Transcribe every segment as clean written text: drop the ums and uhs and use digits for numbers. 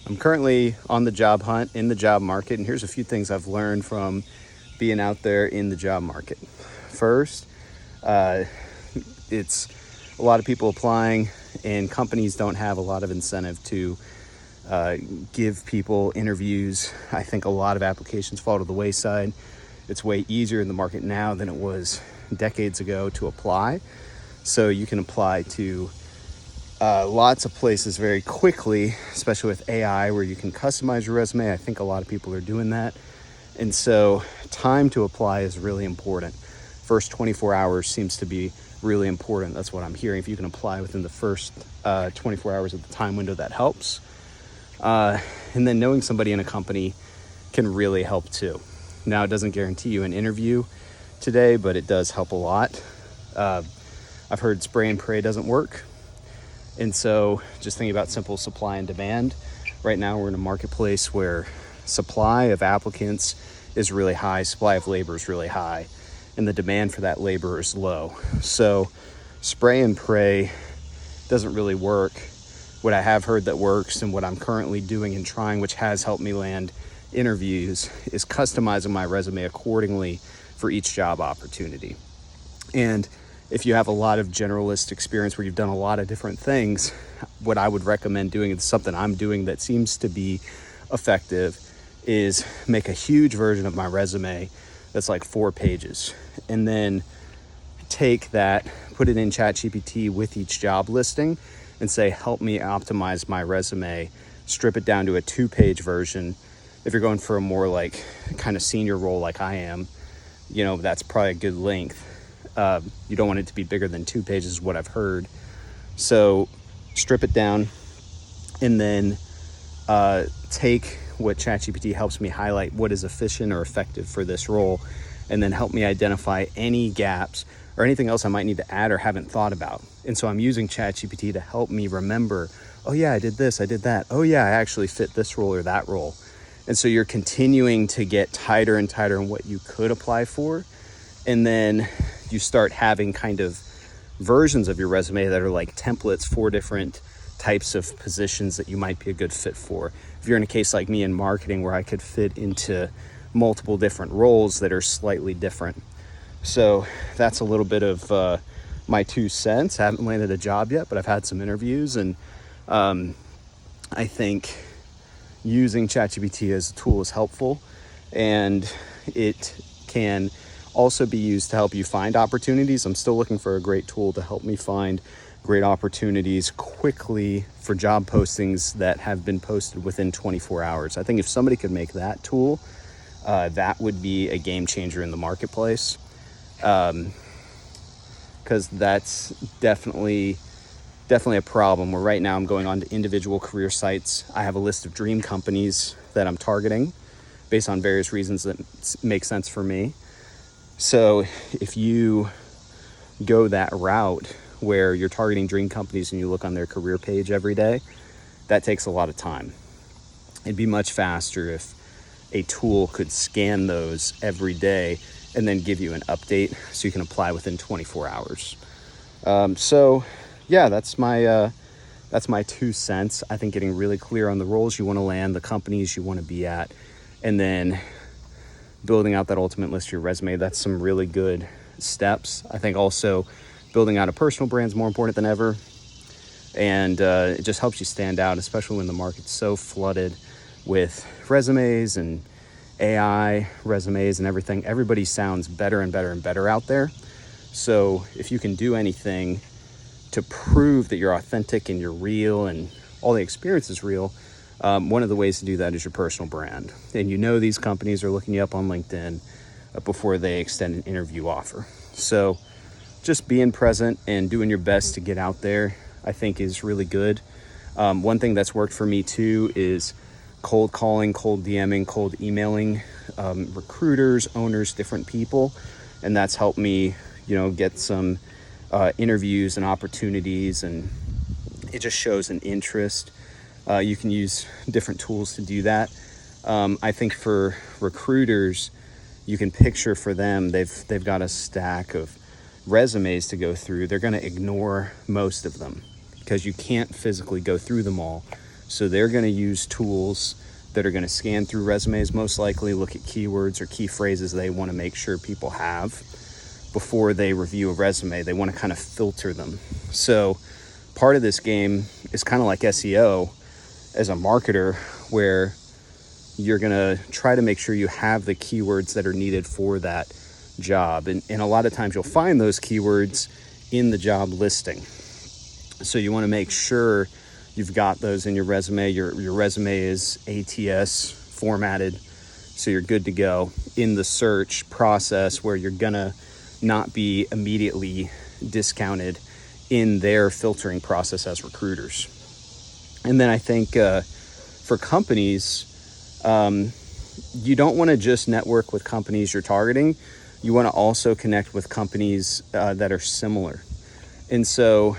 I'm currently on the job hunt in the job market, and here's a few things I've learned from being out there in the job market. First, it's a lot of people applying, and companies don't have a lot of incentive to give people interviews. I think a lot of applications fall to the wayside. It's way easier in the market now than it was decades ago to apply. So you can apply to lots of places very quickly, especially with AI, where you can customize your resume. I think a lot of people are doing that. And so time to apply is really important. First 24 hours seems to be really important. That's what I'm hearing. If you can apply within the first 24 hours of the time window, that helps. And then knowing somebody in a company can really help too. Now, it doesn't guarantee you an interview today, but it does help a lot. I've heard spray and pray doesn't work. And so just thinking about simple supply and demand, right now we're in a marketplace where supply of applicants is really high, supply of labor is really high, and the demand for that labor is low. So spray and pray doesn't really work. What I have heard that works, and what I'm currently doing and trying, which has helped me land interviews, is customizing my resume accordingly for each job opportunity. And if you have a lot of generalist experience where you've done a lot of different things, what I would recommend doing, is something I'm doing that seems to be effective, is make a huge version of my resume that's like 4 pages, and then take that, put it in ChatGPT with each job listing, and say, help me optimize my resume, strip it down to a 2-page version. If you're going for a more like kind of senior role like I am, that's probably a good length. You don't want it to be bigger than 2 pages is what I've heard. So strip it down, and then take what ChatGPT helps me highlight what is efficient or effective for this role, and then help me identify any gaps or anything else I might need to add or haven't thought about. And so I'm using ChatGPT to help me remember, oh yeah, I did this, I did that. Oh yeah, I actually fit this role or that role. And so you're continuing to get tighter and tighter in what you could apply for. And then you start having kind of versions of your resume that are like templates for different types of positions that you might be a good fit for. If you're in a case like me in marketing, where I could fit into multiple different roles that are slightly different. So that's a little bit of my 2 cents. I haven't landed a job yet, but I've had some interviews, and I think using ChatGPT as a tool is helpful, and it can also be used to help you find opportunities. I'm still looking for a great tool to help me find great opportunities quickly for job postings that have been posted within 24 hours. I think if somebody could make that tool, that would be a game changer in the marketplace, because that's definitely a problem. Where right now I'm going on to individual career sites. I have a list of dream companies that I'm targeting based on various reasons that make sense for me. So if you go that route where you're targeting dream companies and you look on their career page every day, that takes a lot of time. It'd be much faster if a tool could scan those every day and then give you an update so you can apply within 24 hours. So yeah, that's my 2 cents. I think getting really clear on the roles you want to land, the companies you want to be at, and then building out that ultimate list of your resume, that's some really good steps. I think also building out a personal brand is more important than ever. And it just helps you stand out, especially when the market's so flooded with resumes and AI resumes and everything. Everybody sounds better and better and better out there. So if you can do anything to prove that you're authentic and you're real and all the experience is real, one of the ways to do that is your personal brand. And these companies are looking you up on LinkedIn before they extend an interview offer. So just being present and doing your best to get out there, I think, is really good. One thing that's worked for me too is cold calling, cold DMing, cold emailing recruiters, owners, different people. And that's helped me, get some interviews and opportunities, and it just shows an interest. You can use different tools to do that. I think for recruiters, you can picture for them, they've got a stack of resumes to go through. They're going to ignore most of them because you can't physically go through them all. So they're going to use tools that are going to scan through resumes, most likely look at keywords or key phrases they want to make sure people have before they review a resume. They want to kind of filter them. So part of this game is kind of like SEO as a marketer, where you're going to try to make sure you have the keywords that are needed for that job. And a lot of times you'll find those keywords in the job listing. So you want to make sure you've got those in your resume. Your resume is ATS formatted, so you're good to go in the search process, where you're gonna not be immediately discounted in their filtering process as recruiters. And then I think for companies, you don't want to just network with companies you're targeting. You want to also connect with companies that are similar. And so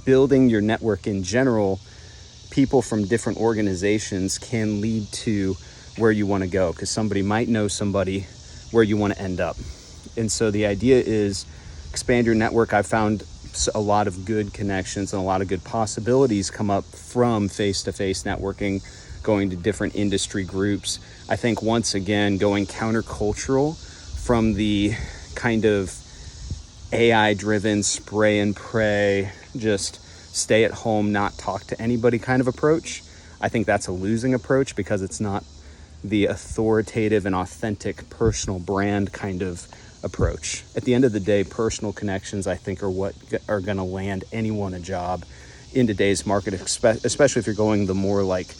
building your network in general, people from different organizations can lead to where you want to go, because somebody might know somebody where you want to end up. And so the idea is expand your network. I've found a lot of good connections and a lot of good possibilities come up from face-to-face networking, going to different industry groups. I think, once again, going countercultural from the kind of AI-driven spray and pray, just stay at home, not talk to anybody kind of approach. I think that's a losing approach, because it's not the authoritative and authentic personal brand kind of approach. At the end of the day, personal connections, I think, are what are going to land anyone a job in today's market, especially if you're going the more like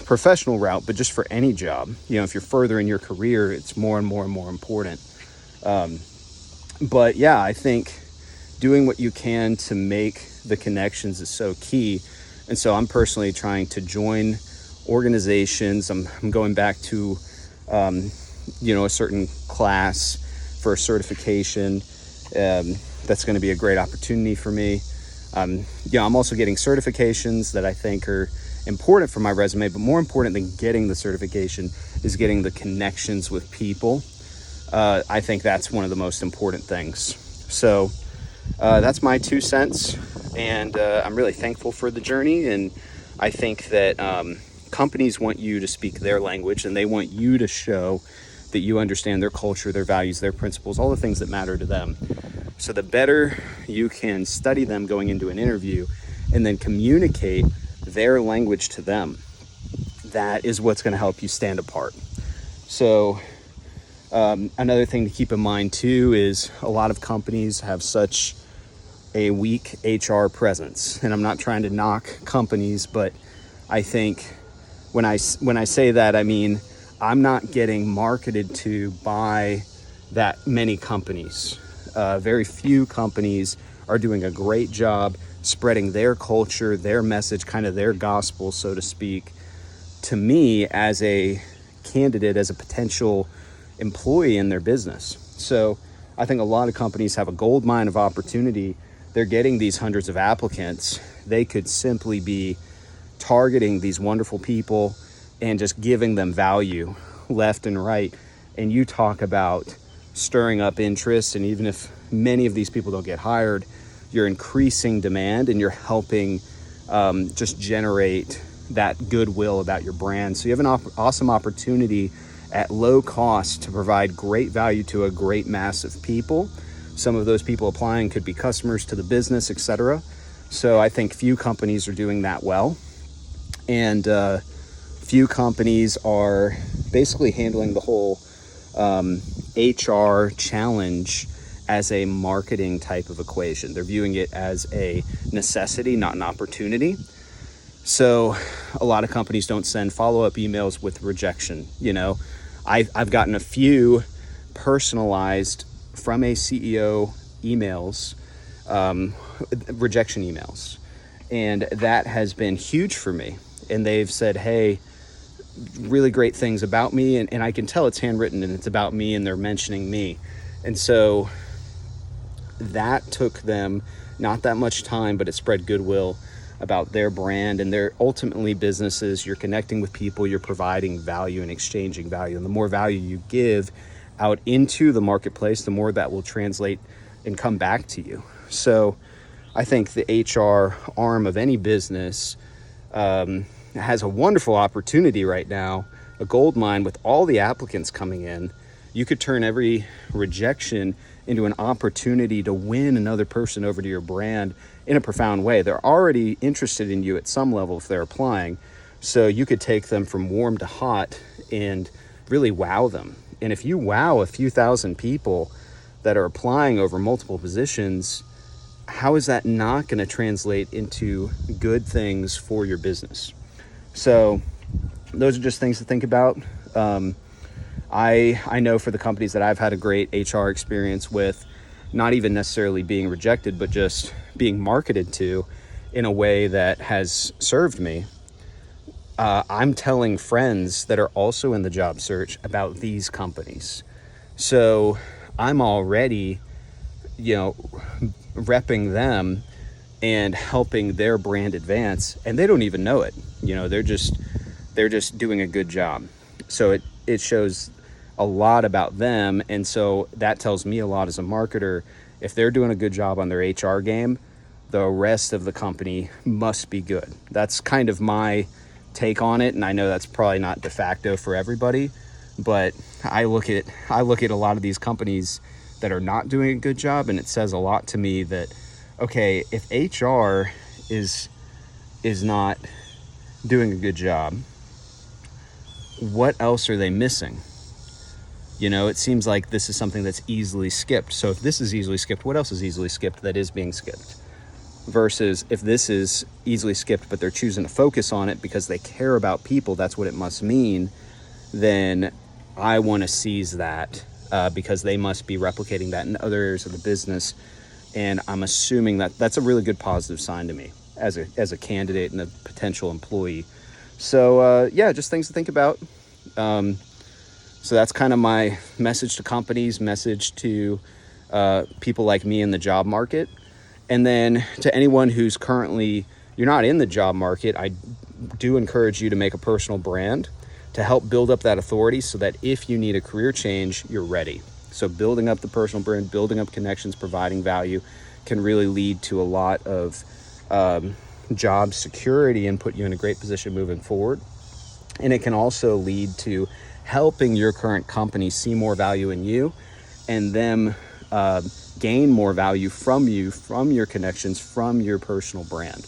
professional route. But just for any job, if you're further in your career, it's more and more and more important. But yeah, I think doing what you can to make the connections is so key. And so I'm personally trying to join organizations. I'm going back to, a certain class for a certification. That's going to be a great opportunity for me. I'm also getting certifications that I think are important for my resume, but more important than getting the certification is getting the connections with people. I think that's one of the most important things. So that's my 2 cents, and I'm really thankful for the journey. And I think that companies want you to speak their language, and they want you to show that you understand their culture, their values, their principles, all the things that matter to them. So the better you can study them going into an interview and then communicate their language to them, that is what's going to help you stand apart. So another thing to keep in mind too is a lot of companies have such a weak HR presence. And I'm not trying to knock companies, but I think when I say that, I mean, I'm not getting marketed to by that many companies. Very few companies are doing a great job spreading their culture, their message, kind of their gospel, so to speak, to me as a candidate, as a potential employee in their business. So I think a lot of companies have a gold mine of opportunity. They're getting these hundreds of applicants. They could simply be targeting these wonderful people and just giving them value left and right. And you talk about stirring up interest, and even if many of these people don't get hired, you're increasing demand and you're helping just generate that goodwill about your brand. So you have an awesome opportunity at low cost to provide great value to a great mass of people. Some of those people applying could be customers to the business, etc. So I think few companies are doing that well. And few companies are basically handling the whole HR challenge as a marketing type of equation. They're viewing it as a necessity, not an opportunity. So a lot of companies don't send follow-up emails with rejection. I've gotten a few personalized from a CEO emails, rejection emails. And that has been huge for me. And they've said, hey, really great things about me. And I can tell it's handwritten and it's about me and they're mentioning me. And so that took them not that much time, but it spread goodwill about their brand and their ultimately businesses. You're connecting with people, you're providing value and exchanging value. And the more value you give out into the marketplace, the more that will translate and come back to you. So I think the HR arm of any business has a wonderful opportunity right now, a gold mine with all the applicants coming in. You could turn every rejection into an opportunity to win another person over to your brand in a profound way. They're already interested in you at some level if they're applying. So you could take them from warm to hot and really wow them. And if you wow a few thousand people that are applying over multiple positions, how is that not going to translate into good things for your business? So those are just things to think about. I know for the companies that I've had a great HR experience with, not even necessarily being rejected, but just being marketed to in a way that has served me. I'm telling friends that are also in the job search about these companies. So I'm already, repping them and helping their brand advance, and they don't even know it. They're just doing a good job. So it shows a lot about them, and so that tells me a lot as a marketer. If they're doing a good job on their HR game, the rest of the company must be good. That's kind of my take on it, and I know that's probably not de facto for everybody, but I look at a lot of these companies that are not doing a good job, and it says a lot to me that, okay, if HR is not doing a good job, what else are they missing? It seems like this is something that's easily skipped. So if this is easily skipped, what else is easily skipped that is being skipped? Versus if this is easily skipped, but they're choosing to focus on it because they care about people, that's what it must mean, then I want to seize that because they must be replicating that in other areas of the business. And I'm assuming that that's a really good positive sign to me as a candidate and a potential employee. So just things to think about. So that's kind of my message to companies, message to people like me in the job market. And then to anyone who's you're not in the job market, I do encourage you to make a personal brand to help build up that authority so that if you need a career change, you're ready. So building up the personal brand, building up connections, providing value can really lead to a lot of job security and put you in a great position moving forward. And it can also lead to helping your current company see more value in you and them gain more value from you, from your connections, from your personal brand.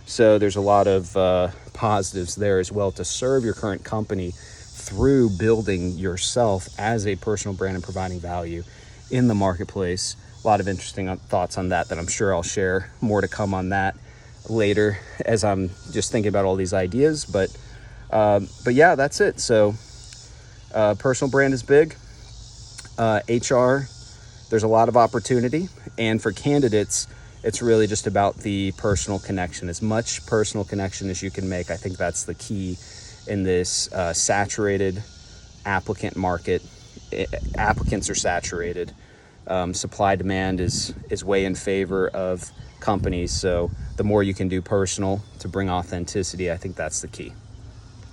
So there's a lot of positives there as well to serve your current company through building yourself as a personal brand and providing value in the marketplace. A lot of interesting thoughts on that I'm sure I'll share more to come on that later as I'm just thinking about all these ideas. But yeah, that's it. So personal brand is big. HR, there's a lot of opportunity. And for candidates, it's really just about the personal connection, as much personal connection as you can make. I think that's the key in this saturated applicant market. Applicants are saturated. Supply demand is way in favor of companies. So the more you can do personal to bring authenticity, I think that's the key.